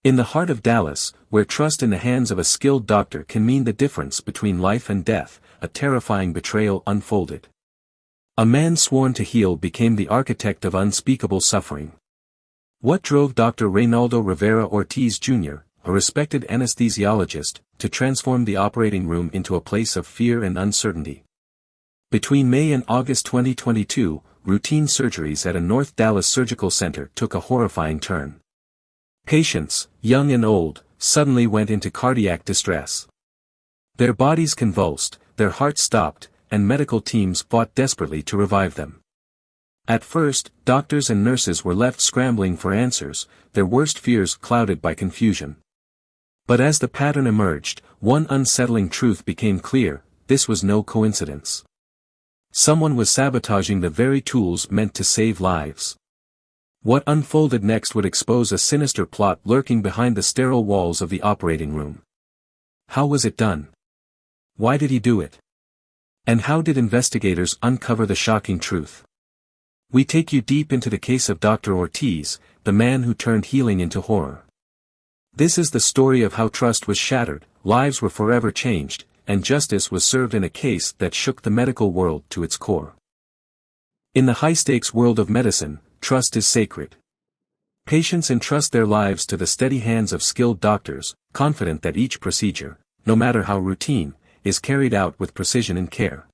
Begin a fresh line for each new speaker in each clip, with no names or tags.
In the heart of Dallas, where trust in the hands of a skilled doctor can mean the difference between life and death, a terrifying betrayal unfolded. A man sworn to heal became the architect of unspeakable suffering. What drove Dr. Reynaldo Rivera Ortiz Jr., a respected anesthesiologist, to transform the operating room into a place of fear and uncertainty? Between May and August 2022, routine surgeries at a North Dallas surgical center took a horrifying turn. Patients, young and old, suddenly went into cardiac distress. Their bodies convulsed, their hearts stopped, and medical teams fought desperately to revive them. At first, doctors and nurses were left scrambling for answers, their worst fears clouded by confusion. But as the pattern emerged, one unsettling truth became clear: this was no coincidence. Someone was sabotaging the very tools meant to save lives. What unfolded next would expose a sinister plot lurking behind the sterile walls of the operating room. How was it done? Why did he do it? And how did investigators uncover the shocking truth? We take you deep into the case of Dr. Ortiz, the man who turned healing into horror. This is the story of how trust was shattered, lives were forever changed, and justice was served in a case that shook the medical world to its core. In the high-stakes world of medicine, trust is sacred. Patients entrust their lives to the steady hands of skilled doctors, confident that each procedure, no matter how routine, is carried out with precision and care.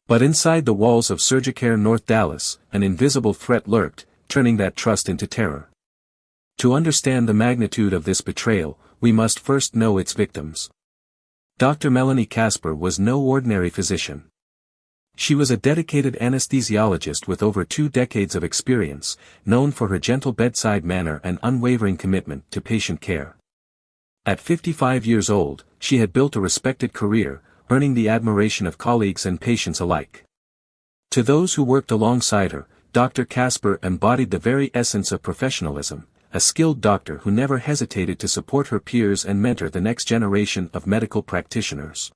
But inside the walls of Surgicare North Dallas, an invisible threat lurked, turning that trust into terror. To understand the magnitude of this betrayal, we must first know its victims. Dr. Melanie Casper was no ordinary physician. She was a dedicated anesthesiologist with over 2 decades of experience, known for her gentle bedside manner and unwavering commitment to patient care. At 55 years old, she had built a respected career, earning the admiration of colleagues and patients alike. To those who worked alongside her, Dr. Casper embodied the very essence of professionalism, a skilled doctor who never hesitated to support her peers and mentor the next generation of medical practitioners.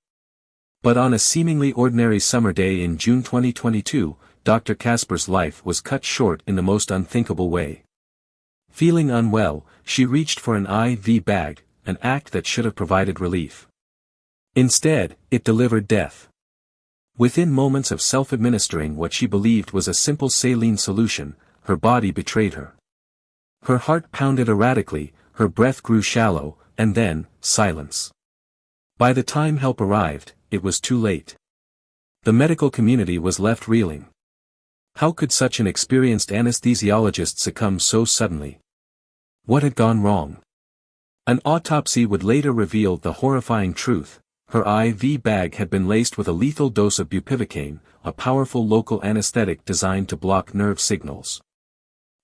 But on a seemingly ordinary summer day in June 2022, Dr. Casper's life was cut short in the most unthinkable way. Feeling unwell, she reached for an IV bag, an act that should have provided relief. Instead, it delivered death. Within moments of self-administering what she believed was a simple saline solution, her body betrayed her. Her heart pounded erratically, her breath grew shallow, and then, silence. By the time help arrived, it was too late. The medical community was left reeling. How could such an experienced anesthesiologist succumb so suddenly? What had gone wrong? An autopsy would later reveal the horrifying truth: her IV bag had been laced with a lethal dose of bupivacaine, a powerful local anesthetic designed to block nerve signals.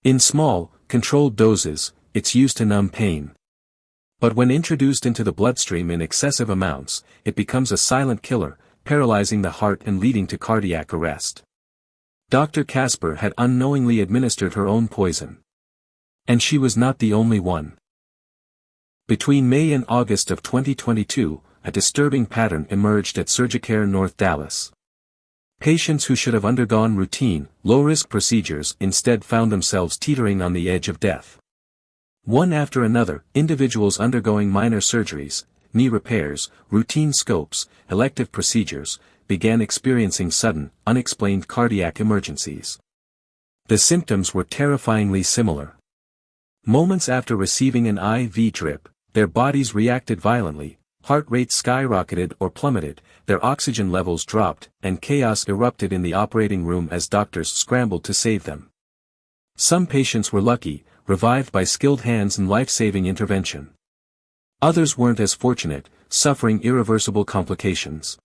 In small, controlled doses, it's used to numb pain. But when introduced into the bloodstream in excessive amounts, it becomes a silent killer, paralyzing the heart and leading to cardiac arrest. Dr. Casper had unknowingly administered her own poison. And she was not the only one. Between May and August of 2022, a disturbing pattern emerged at Surgicare North Dallas. Patients who should have undergone routine, low-risk procedures instead found themselves teetering on the edge of death. One after another, individuals undergoing minor surgeries, knee repairs, routine scopes, elective procedures, began experiencing sudden, unexplained cardiac emergencies. The symptoms were terrifyingly similar. Moments after receiving an IV drip, their bodies reacted violently, heart rates skyrocketed or plummeted, their oxygen levels dropped, and chaos erupted in the operating room as doctors scrambled to save them. Some patients were lucky, revived by skilled hands and life-saving intervention. Others weren't as fortunate, suffering irreversible complications.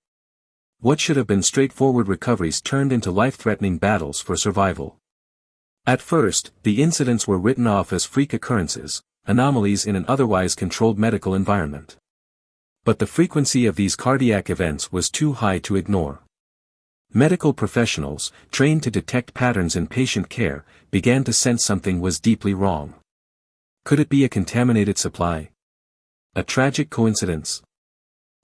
What should have been straightforward recoveries turned into life-threatening battles for survival. At first, the incidents were written off as freak occurrences, anomalies in an otherwise controlled medical environment. But the frequency of these cardiac events was too high to ignore. Medical professionals, trained to detect patterns in patient care, began to sense something was deeply wrong. Could it be a contaminated supply? A tragic coincidence?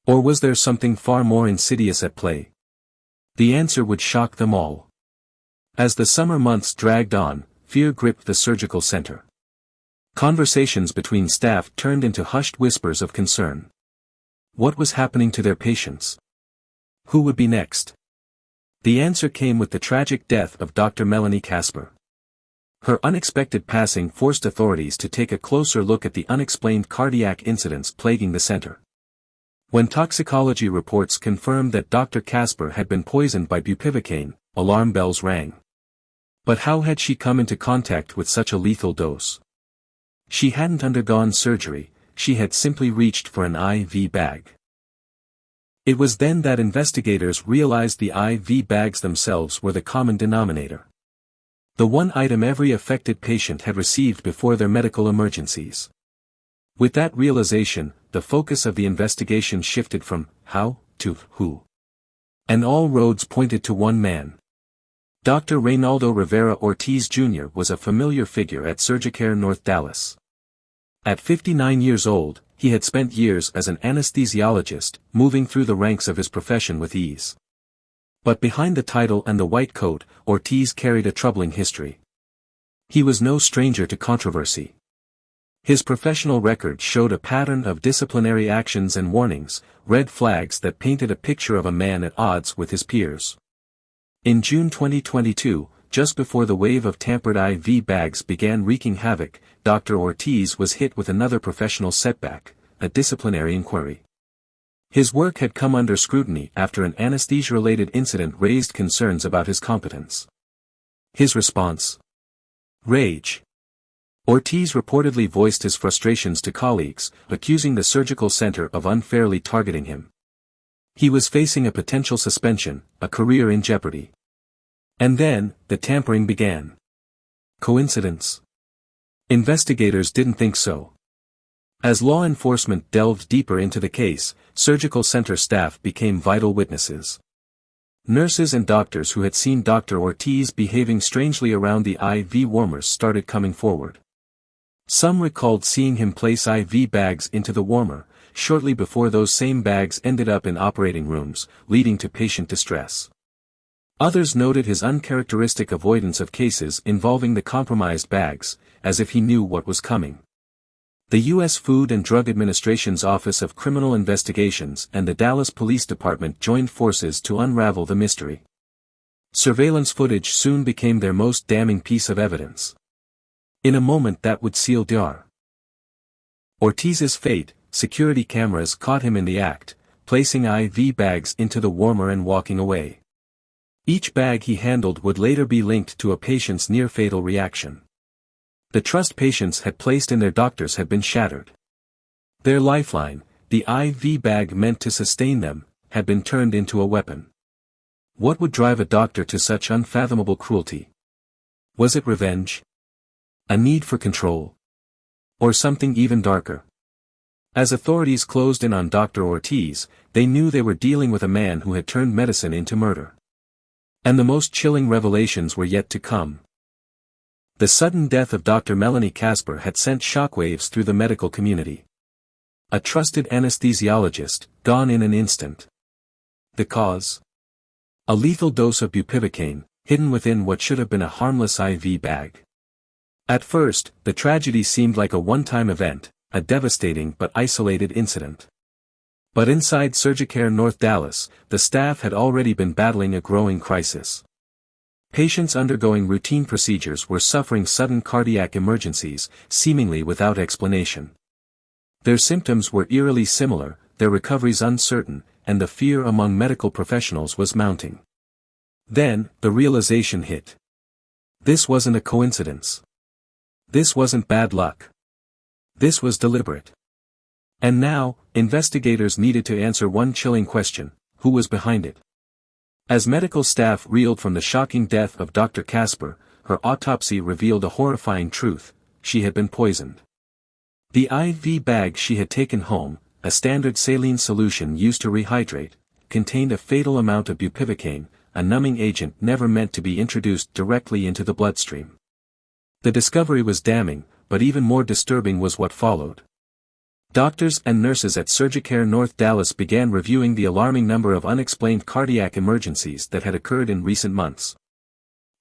Or was there something far more insidious at play? The answer would shock them all. As the summer months dragged on, fear gripped the surgical center. Conversations between staff turned into hushed whispers of concern. What was happening to their patients? Who would be next? The answer came with the tragic death of Dr. Melanie Casper. Her unexpected passing forced authorities to take a closer look at the unexplained cardiac incidents plaguing the center. When toxicology reports confirmed that Dr. Casper had been poisoned by bupivacaine, alarm bells rang. But how had she come into contact with such a lethal dose? She hadn't undergone surgery, she had simply reached for an IV bag. It was then that investigators realized the IV bags themselves were the common denominator. The one item every affected patient had received before their medical emergencies. With that realization, the focus of the investigation shifted from how to who. And all roads pointed to one man. Dr. Reynaldo Rivera Ortiz Jr. was a familiar figure at Surgicare North Dallas. At 59 years old, he had spent years as an anesthesiologist, moving through the ranks of his profession with ease. But behind the title and the white coat, Ortiz carried a troubling history. He was no stranger to controversy. His professional record showed a pattern of disciplinary actions and warnings, red flags that painted a picture of a man at odds with his peers. In June 2022, just before the wave of tampered IV bags began wreaking havoc, Dr. Ortiz was hit with another professional setback, a disciplinary inquiry. His work had come under scrutiny after an anesthesia-related incident raised concerns about his competence. His response? Rage. Ortiz reportedly voiced his frustrations to colleagues, accusing the surgical center of unfairly targeting him. He was facing a potential suspension, a career in jeopardy. And then, the tampering began. Coincidence? Investigators didn't think so. As law enforcement delved deeper into the case, surgical center staff became vital witnesses. Nurses and doctors who had seen Dr. Ortiz behaving strangely around the IV warmers started coming forward. Some recalled seeing him place IV bags into the warmer, shortly before those same bags ended up in operating rooms, leading to patient distress. Others noted his uncharacteristic avoidance of cases involving the compromised bags, as if he knew what was coming. The U.S. Food and Drug Administration's Office of Criminal Investigations and the Dallas Police Department joined forces to unravel the mystery. Surveillance footage soon became their most damning piece of evidence. In a moment that would seal Dr. Ortiz's fate, security cameras caught him in the act, placing IV bags into the warmer and walking away. Each bag he handled would later be linked to a patient's near-fatal reaction. The trust patients had placed in their doctors had been shattered. Their lifeline, the IV bag meant to sustain them, had been turned into a weapon. What would drive a doctor to such unfathomable cruelty? Was it revenge? A need for control? Or something even darker? As authorities closed in on Dr. Ortiz, they knew they were dealing with a man who had turned medicine into murder. And the most chilling revelations were yet to come. The sudden death of Dr. Melanie Casper had sent shockwaves through the medical community. A trusted anesthesiologist, gone in an instant. The cause? A lethal dose of bupivacaine, hidden within what should have been a harmless IV bag. At first, the tragedy seemed like a one-time event, a devastating but isolated incident. But inside Surgicare North Dallas, the staff had already been battling a growing crisis. Patients undergoing routine procedures were suffering sudden cardiac emergencies, seemingly without explanation. Their symptoms were eerily similar, their recoveries uncertain, and the fear among medical professionals was mounting. Then, the realization hit. This wasn't a coincidence. This wasn't bad luck. This was deliberate. And now, investigators needed to answer one chilling question: who was behind it? As medical staff reeled from the shocking death of Dr. Casper, her autopsy revealed a horrifying truth: she had been poisoned. The IV bag she had taken home, a standard saline solution used to rehydrate, contained a fatal amount of bupivacaine, a numbing agent never meant to be introduced directly into the bloodstream. The discovery was damning, but even more disturbing was what followed. Doctors and nurses at Surgicare North Dallas began reviewing the alarming number of unexplained cardiac emergencies that had occurred in recent months.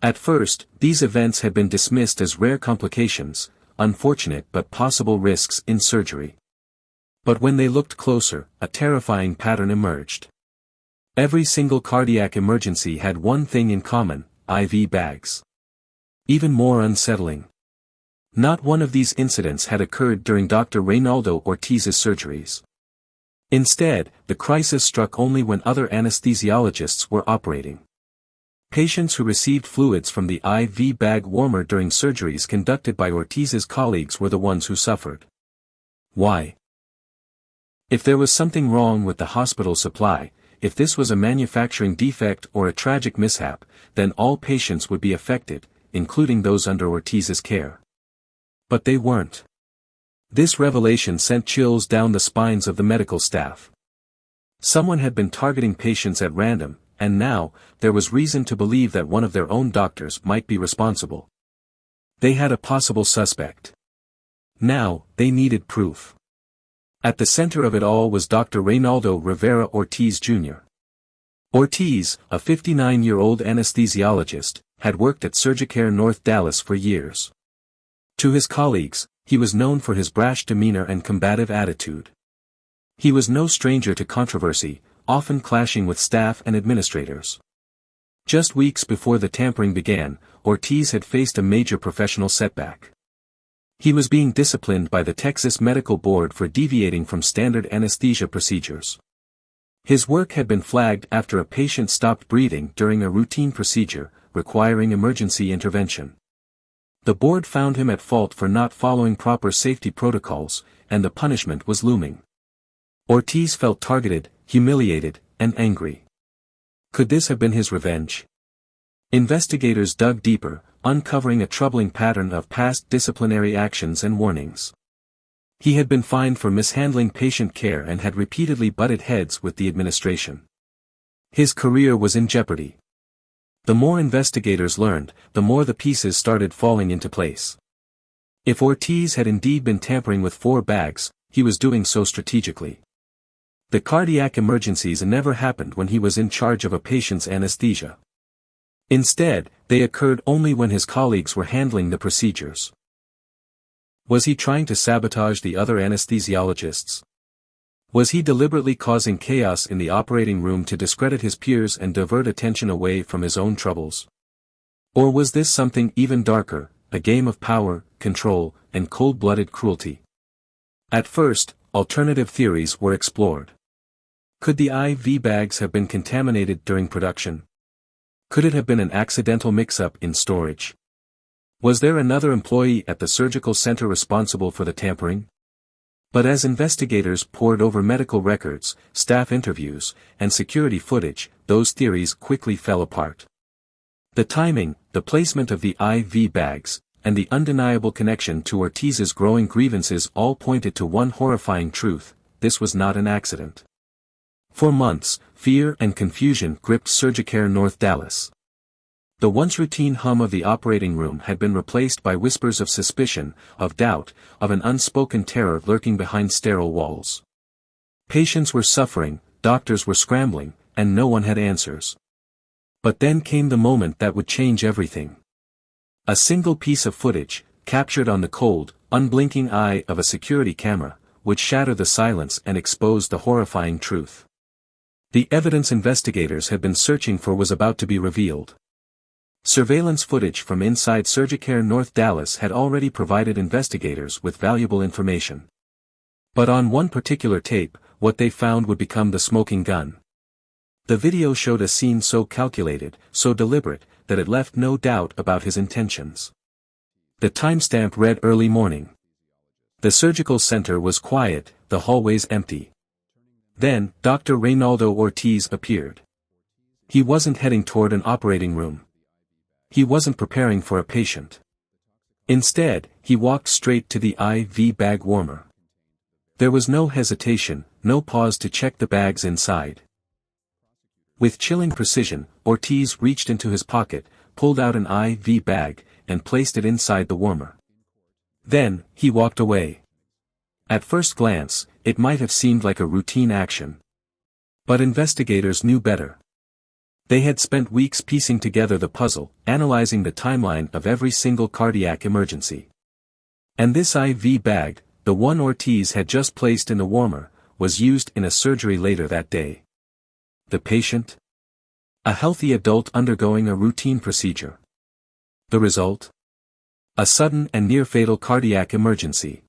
At first, these events had been dismissed as rare complications, unfortunate but possible risks in surgery. But when they looked closer, a terrifying pattern emerged. Every single cardiac emergency had one thing in common: IV bags. Even more unsettling, not one of these incidents had occurred during Dr. Reynaldo Ortiz's surgeries. Instead, the crisis struck only when other anesthesiologists were operating. Patients who received fluids from the IV bag warmer during surgeries conducted by Ortiz's colleagues were the ones who suffered. Why? If there was something wrong with the hospital supply, if this was a manufacturing defect or a tragic mishap, then all patients would be affected, including those under Ortiz's care. But they weren't. This revelation sent chills down the spines of the medical staff. Someone had been targeting patients at random, and now, there was reason to believe that one of their own doctors might be responsible. They had a possible suspect. Now, they needed proof. At the center of it all was Dr. Reynaldo Rivera Ortiz Jr. Ortiz, a 59-year-old anesthesiologist, had worked at Surgicare North Dallas for years. To his colleagues, he was known for his brash demeanor and combative attitude. He was no stranger to controversy, often clashing with staff and administrators. Just weeks before the tampering began, Ortiz had faced a major professional setback. He was being disciplined by the Texas Medical Board for deviating from standard anesthesia procedures. His work had been flagged after a patient stopped breathing during a routine procedure, requiring emergency intervention. The board found him at fault for not following proper safety protocols, and the punishment was looming. Ortiz felt targeted, humiliated, and angry. Could this have been his revenge? Investigators dug deeper, uncovering a troubling pattern of past disciplinary actions and warnings. He had been fined for mishandling patient care and had repeatedly butted heads with the administration. His career was in jeopardy. The more investigators learned, the more the pieces started falling into place. If Ortiz had indeed been tampering with 4 bags, he was doing so strategically. The cardiac emergencies never happened when he was in charge of a patient's anesthesia. Instead, they occurred only when his colleagues were handling the procedures. Was he trying to sabotage the other anesthesiologists? Was he deliberately causing chaos in the operating room to discredit his peers and divert attention away from his own troubles? Or was this something even darker, a game of power, control, and cold-blooded cruelty? At first, alternative theories were explored. Could the IV bags have been contaminated during production? Could it have been an accidental mix-up in storage? Was there another employee at the surgical center responsible for the tampering? But as investigators pored over medical records, staff interviews, and security footage, those theories quickly fell apart. The timing, the placement of the IV bags, and the undeniable connection to Ortiz's growing grievances all pointed to one horrifying truth: this was not an accident. For months, fear and confusion gripped Surgicare North Dallas. The once routine hum of the operating room had been replaced by whispers of suspicion, of doubt, of an unspoken terror lurking behind sterile walls. Patients were suffering, doctors were scrambling, and no one had answers. But then came the moment that would change everything. A single piece of footage, captured on the cold, unblinking eye of a security camera, would shatter the silence and expose the horrifying truth. The evidence investigators had been searching for was about to be revealed. Surveillance footage from inside Surgicare North Dallas had already provided investigators with valuable information. But on one particular tape, what they found would become the smoking gun. The video showed a scene so calculated, so deliberate, that it left no doubt about his intentions. The timestamp read early morning. The surgical center was quiet, the hallways empty. Then, Dr. Reynaldo Ortiz appeared. He wasn't heading toward an operating room. He wasn't preparing for a patient. Instead, he walked straight to the IV bag warmer. There was no hesitation, no pause to check the bags inside. With chilling precision, Ortiz reached into his pocket, pulled out an IV bag, and placed it inside the warmer. Then, he walked away. At first glance, it might have seemed like a routine action. But investigators knew better. They had spent weeks piecing together the puzzle, analyzing the timeline of every single cardiac emergency. And this IV bag, the one Ortiz had just placed in the warmer, was used in a surgery later that day. The patient? A healthy adult undergoing a routine procedure. The result? A sudden and near-fatal cardiac emergency.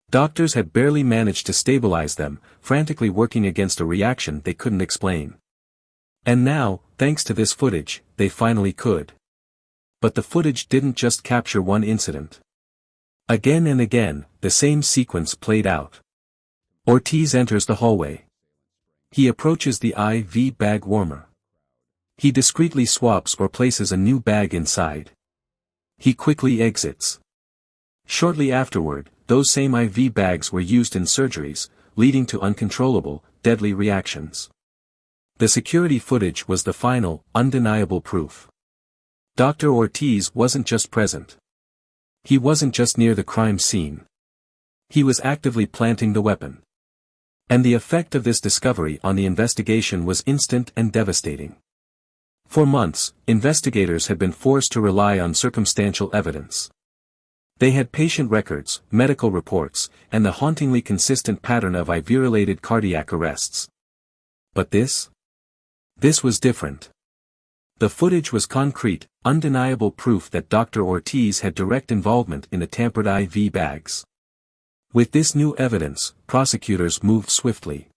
Doctors had barely managed to stabilize them, frantically working against a reaction they couldn't explain. And now, thanks to this footage, they finally could. But the footage didn't just capture one incident. Again and again, the same sequence played out. Ortiz enters the hallway. He approaches the IV bag warmer. He discreetly swaps or places a new bag inside. He quickly exits. Shortly afterward, those same IV bags were used in surgeries, leading to uncontrollable, deadly reactions. The security footage was the final, undeniable proof. Dr. Ortiz wasn't just present. He wasn't just near the crime scene. He was actively planting the weapon. And the effect of this discovery on the investigation was instant and devastating. For months, investigators had been forced to rely on circumstantial evidence. They had patient records, medical reports, and the hauntingly consistent pattern of IV-related cardiac arrests. But this was different. The footage was concrete, undeniable proof that Dr. Ortiz had direct involvement in the tampered IV bags. With this new evidence, prosecutors moved swiftly.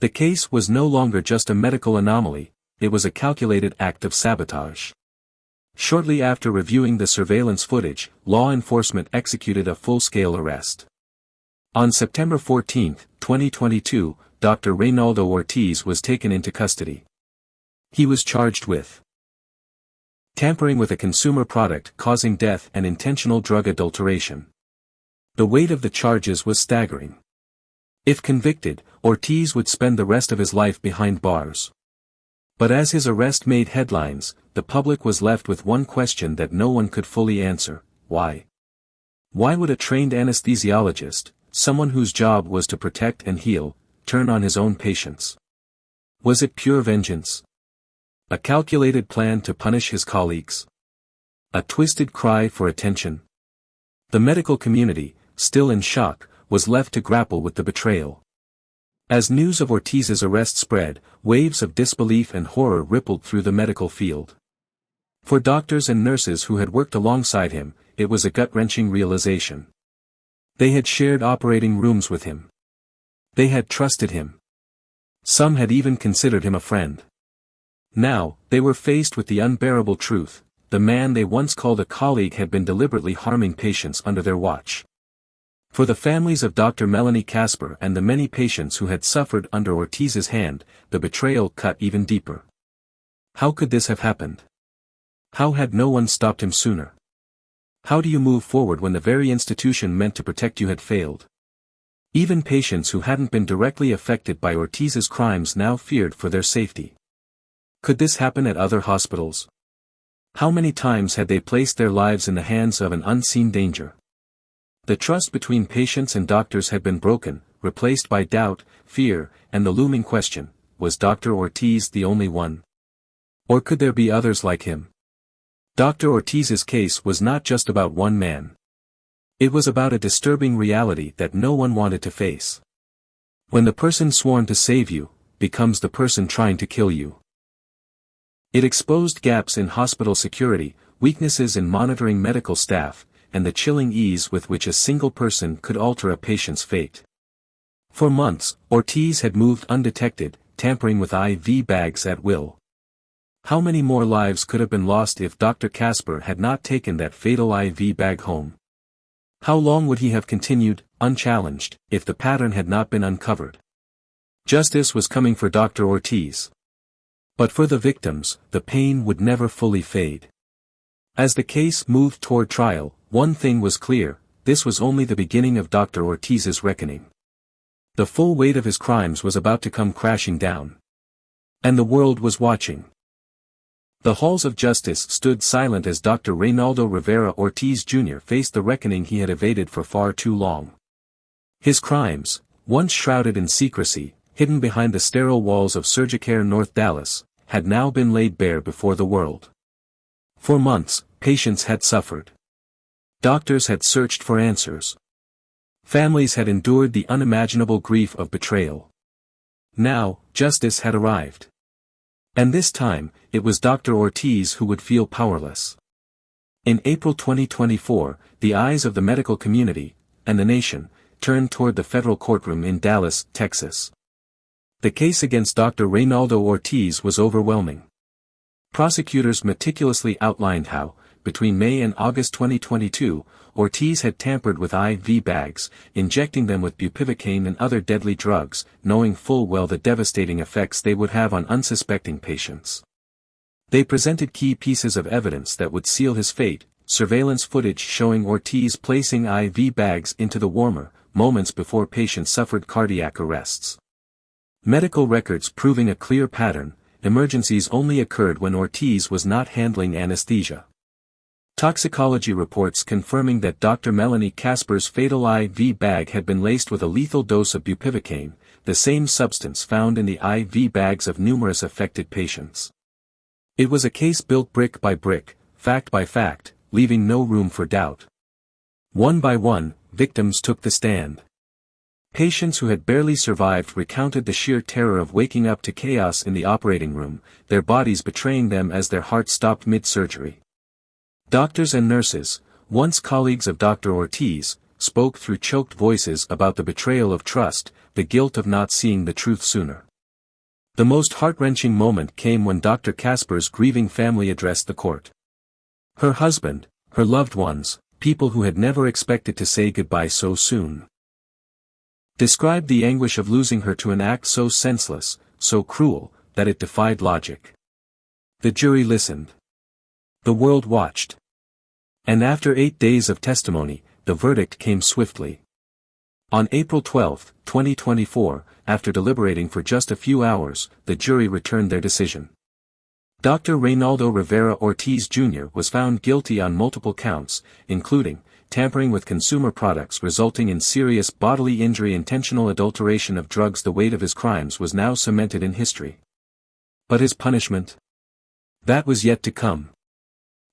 The case was no longer just a medical anomaly, it was a calculated act of sabotage. Shortly after reviewing the surveillance footage, law enforcement executed a full-scale arrest. On September 14, 2022, Dr. Reynaldo Ortiz was taken into custody. He was charged with tampering with a consumer product causing death and intentional drug adulteration. The weight of the charges was staggering. If convicted, Ortiz would spend the rest of his life behind bars. But as his arrest made headlines, the public was left with one question that no one could fully answer: why? Why would a trained anesthesiologist, someone whose job was to protect and heal, turn on his own patients? Was it pure vengeance? A calculated plan to punish his colleagues? A twisted cry for attention? The medical community, still in shock, was left to grapple with the betrayal. As news of Ortiz's arrest spread, waves of disbelief and horror rippled through the medical field. For doctors and nurses who had worked alongside him, it was a gut-wrenching realization. They had shared operating rooms with him. They had trusted him. Some had even considered him a friend. Now, they were faced with the unbearable truth: the man they once called a colleague had been deliberately harming patients under their watch. For the families of Dr. Melanie Casper and the many patients who had suffered under Ortiz's hand, the betrayal cut even deeper. How could this have happened? How had no one stopped him sooner? How do you move forward when the very institution meant to protect you had failed? Even patients who hadn't been directly affected by Ortiz's crimes now feared for their safety. Could this happen at other hospitals? How many times had they placed their lives in the hands of an unseen danger? The trust between patients and doctors had been broken, replaced by doubt, fear, and the looming question: was Dr. Ortiz the only one? Or could there be others like him? Dr. Ortiz's case was not just about one man. It was about a disturbing reality that no one wanted to face. When the person sworn to save you becomes the person trying to kill you. It exposed gaps in hospital security, weaknesses in monitoring medical staff, and the chilling ease with which a single person could alter a patient's fate. For months, Ortiz had moved undetected, tampering with IV bags at will. How many more lives could have been lost if Dr. Casper had not taken that fatal IV bag home? How long would he have continued, unchallenged, if the pattern had not been uncovered? Justice was coming for Dr. Ortiz. But for the victims, the pain would never fully fade. As the case moved toward trial, one thing was clear: this was only the beginning of Dr. Ortiz's reckoning. The full weight of his crimes was about to come crashing down. And the world was watching. The halls of justice stood silent as Dr. Reynaldo Rivera Ortiz Jr. faced the reckoning he had evaded for far too long. His crimes, once shrouded in secrecy, hidden behind the sterile walls of Surgicare North Dallas, had now been laid bare before the world. For months, patients had suffered. Doctors had searched for answers. Families had endured the unimaginable grief of betrayal. Now, justice had arrived. And this time, it was Dr. Ortiz who would feel powerless. In April 2024, the eyes of the medical community, and the nation, turned toward the federal courtroom in Dallas, Texas. The case against Dr. Reynaldo Ortiz was overwhelming. Prosecutors meticulously outlined how, between May and August 2022, Ortiz had tampered with IV bags, injecting them with bupivacaine and other deadly drugs, knowing full well the devastating effects they would have on unsuspecting patients. They presented key pieces of evidence that would seal his fate: surveillance footage showing Ortiz placing IV bags into the warmer, moments before patients suffered cardiac arrests. Medical records proving a clear pattern: emergencies only occurred when Ortiz was not handling anesthesia. Toxicology reports confirming that Dr. Melanie Casper's fatal IV bag had been laced with a lethal dose of bupivacaine, the same substance found in the IV bags of numerous affected patients. It was a case built brick by brick, fact by fact, leaving no room for doubt. One by one, victims took the stand. Patients who had barely survived recounted the sheer terror of waking up to chaos in the operating room, their bodies betraying them as their hearts stopped mid-surgery. Doctors and nurses, once colleagues of Dr. Ortiz, spoke through choked voices about the betrayal of trust, the guilt of not seeing the truth sooner. The most heart-wrenching moment came when Dr. Casper's grieving family addressed the court. Her husband, her loved ones, people who had never expected to say goodbye so soon, described the anguish of losing her to an act so senseless, so cruel, that it defied logic. The jury listened. The world watched. And after 8 days of testimony, the verdict came swiftly. On April 12, 2024, after deliberating for just a few hours, the jury returned their decision. Dr. Reynaldo Rivera Ortiz Jr. was found guilty on multiple counts, including tampering with consumer products resulting in serious bodily injury, intentional adulteration of drugs. The weight of his crimes was now cemented in history. But his punishment? That was yet to come.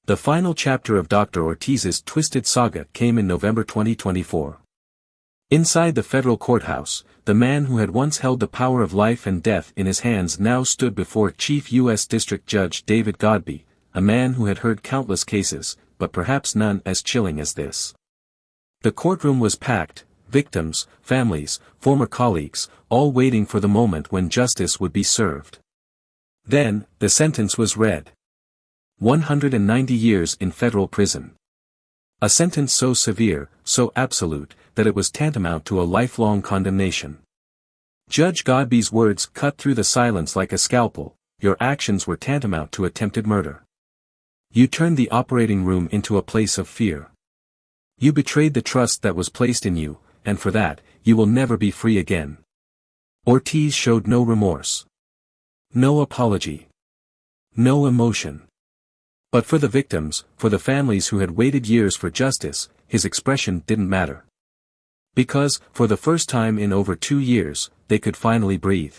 The final chapter of Dr. Ortiz's twisted saga came in November 2024. Inside the federal courthouse, the man who had once held the power of life and death in his hands now stood before Chief U.S. District Judge David Godbey, a man who had heard countless cases, but perhaps none as chilling as this. The courtroom was packed, victims, families, former colleagues, all waiting for the moment when justice would be served. Then, the sentence was read. 190 years in federal prison. A sentence so severe, so absolute, that it was tantamount to a lifelong condemnation. Judge Godbey's words cut through the silence like a scalpel: your actions were tantamount to attempted murder. You turned the operating room into a place of fear. You betrayed the trust that was placed in you, and for that, you will never be free again. Ortiz showed no remorse. No apology. No emotion. But for the victims, for the families who had waited years for justice, his expression didn't matter. Because, for the first time in over 2 years, they could finally breathe.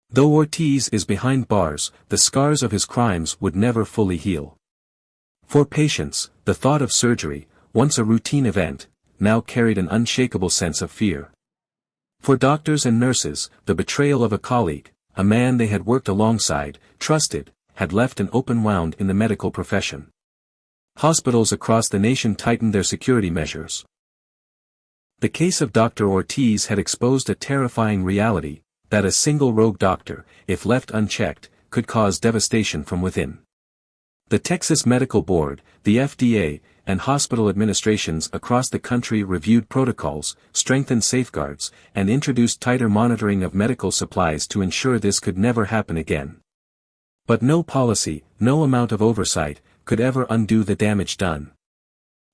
Though Ortiz is behind bars, the scars of his crimes would never fully heal. For patients, the thought of surgery, once a routine event, now carried an unshakable sense of fear. For doctors and nurses, the betrayal of a colleague, a man they had worked alongside, trusted, had left an open wound in the medical profession. Hospitals across the nation tightened their security measures. The case of Dr. Ortiz had exposed a terrifying reality, that a single rogue doctor, if left unchecked, could cause devastation from within. The Texas Medical Board, the FDA, and hospital administrations across the country reviewed protocols, strengthened safeguards, and introduced tighter monitoring of medical supplies to ensure this could never happen again. But no policy, no amount of oversight, could ever undo the damage done.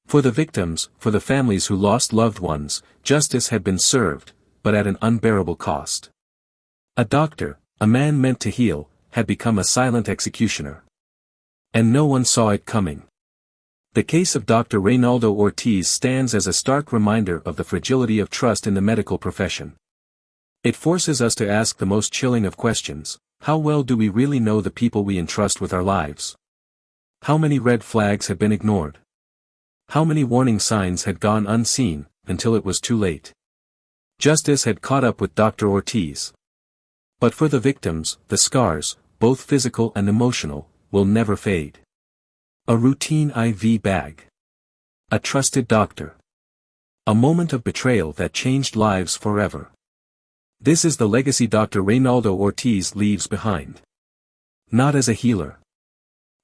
For the victims, for the families who lost loved ones, justice had been served, but at an unbearable cost. A doctor, a man meant to heal, had become a silent executioner. And no one saw it coming. The case of Dr. Reynaldo Ortiz stands as a stark reminder of the fragility of trust in the medical profession. It forces us to ask the most chilling of questions: how well do we really know the people we entrust with our lives? How many red flags have been ignored? How many warning signs had gone unseen, until it was too late? Justice had caught up with Dr. Ortiz. But for the victims, the scars, both physical and emotional, will never fade. A routine IV bag. A trusted doctor. A moment of betrayal that changed lives forever. This is the legacy Dr. Reynaldo Ortiz leaves behind. Not as a healer,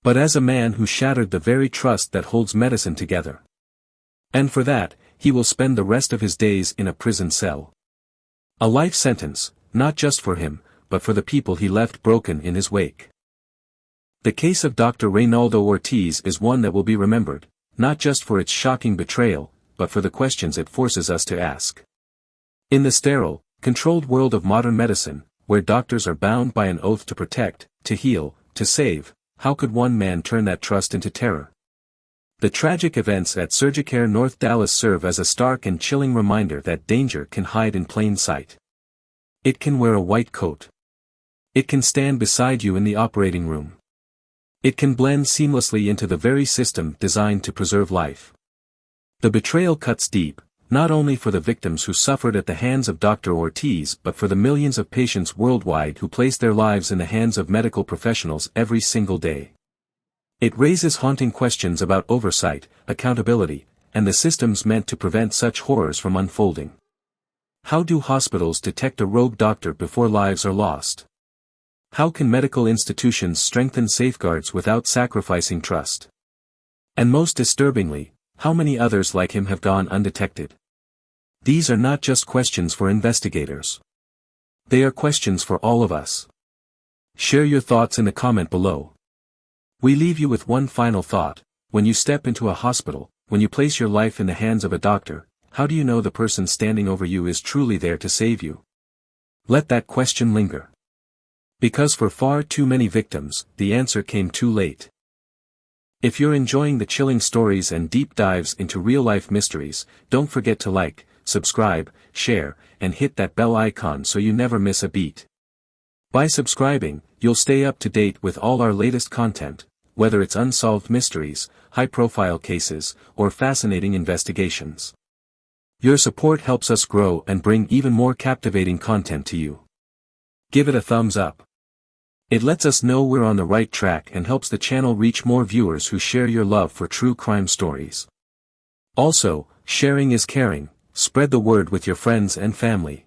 but as a man who shattered the very trust that holds medicine together. And for that, he will spend the rest of his days in a prison cell. A life sentence, not just for him, but for the people he left broken in his wake. The case of Dr. Reynaldo Ortiz is one that will be remembered, not just for its shocking betrayal, but for the questions it forces us to ask. In the sterile, controlled world of modern medicine, where doctors are bound by an oath to protect, to heal, to save, how could one man turn that trust into terror? The tragic events at Surgicare North Dallas serve as a stark and chilling reminder that danger can hide in plain sight. It can wear a white coat. It can stand beside you in the operating room. It can blend seamlessly into the very system designed to preserve life. The betrayal cuts deep, not only for the victims who suffered at the hands of Dr. Ortiz but for the millions of patients worldwide who place their lives in the hands of medical professionals every single day. It raises haunting questions about oversight, accountability, and the systems meant to prevent such horrors from unfolding. How do hospitals detect a rogue doctor before lives are lost? How can medical institutions strengthen safeguards without sacrificing trust? And most disturbingly, how many others like him have gone undetected? These are not just questions for investigators. They are questions for all of us. Share your thoughts in the comment below. We leave you with one final thought: when you step into a hospital, when you place your life in the hands of a doctor, how do you know the person standing over you is truly there to save you? Let that question linger. Because for far too many victims, the answer came too late. If you're enjoying the chilling stories and deep dives into real-life mysteries, don't forget to like, subscribe, share, and hit that bell icon so you never miss a beat. By subscribing, you'll stay up to date with all our latest content, whether it's unsolved mysteries, high-profile cases, or fascinating investigations. Your support helps us grow and bring even more captivating content to you. Give it a thumbs up. It lets us know we're on the right track and helps the channel reach more viewers who share your love for true crime stories. Also, sharing is caring. Spread the word with your friends and family.